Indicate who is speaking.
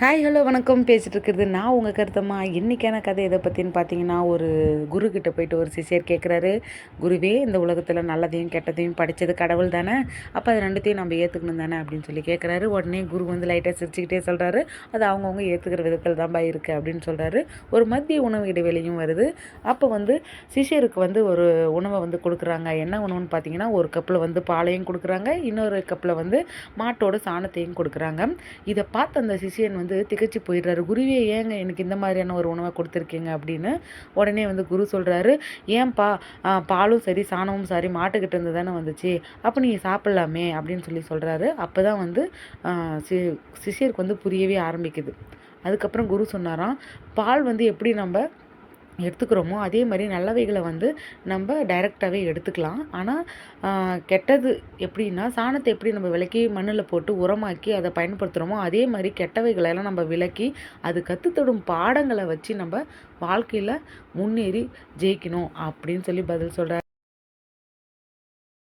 Speaker 1: Hi hello வணக்கம். பேசிகிட்டு இருக்கிறது நான் உங்கள் கருத்தம்மா. இன்றைக்கான கதை எதை பற்றின்னு பார்த்தீங்கன்னா, ஒரு குருக்கிட்ட போயிட்டு ஒரு சிஷ்யர் கேட்குறாரு, குருவே இந்த உலகத்தில் நல்லதையும் கெட்டதையும் படித்தது கடவுள் தானே, அப்போ அது ரெண்டுத்தையும் நம்ம ஏற்றுக்கணும் தானே அப்படின்னு சொல்லி கேட்குறாரு. உடனே குரு வந்து லைட்டாக சிரிச்சுக்கிட்டே சொல்கிறாரு, அது அவங்கவுங்க ஏற்றுக்கிற விதத்தில் தான்ப்பா இருக்குது அப்படின்னு சொல்கிறாரு. ஒரு மதிய உணவு இடைவெளியும் வருது. அப்போ வந்து சிஷ்யருக்கு வந்து ஒரு உணவை வந்து கொடுக்குறாங்க. என்ன உணவுன்னு பார்த்தீங்கன்னா, ஒரு கப்பில் வந்து பாலையும் கொடுக்குறாங்க, இன்னொரு கப்பில் வந்து மாட்டோட சாணத்தையும் கொடுக்குறாங்க. இதை பார்த்து அந்த சிஷியன் வந்து திகைச்சு போயிடுறாரு. குருவே ஏங்க எனக்கு இந்த மாதிரியான ஒரு உணவை கொடுத்துருக்கீங்க அப்படின்னு. உடனே வந்து குரு சொல்கிறாரு, ஏன்பா பாலும் சரி சாணமும் சரி மாட்டுக்கிட்ட இருந்து தானே வந்துச்சு, அப்போ நீங்கள் சாப்பிட்லாமே அப்படின்னு சொல்லி சொல்கிறாரு. அப்போ தான் வந்து சிஷியருக்கு வந்து புரியவே ஆரம்பிக்குது. அதுக்கப்புறம் குரு சொன்னாராம், பால் வந்து எப்படி நம்ம எடுத்துக்கிறோமோ அதே மாதிரி நல்லவைகளை வந்து நம்ம டைரெக்டாகவே எடுத்துக்கலாம். ஆனால் கெட்டது எப்படின்னா, சாணத்தை எப்படி நம்ம விலக்கி மண்ணில் போட்டு உரமாக்கி அதை பயன்படுத்துகிறோமோ அதே மாதிரி கெட்டவைகளெல்லாம் நம்ம விலக்கி அது கற்றுத்தரும் பாடங்களை வச்சு நம்ம வாழ்க்கையில் முன்னேறி ஜெயிக்கணும் அப்படின்னு சொல்லி பதில் சொல்கிறார்.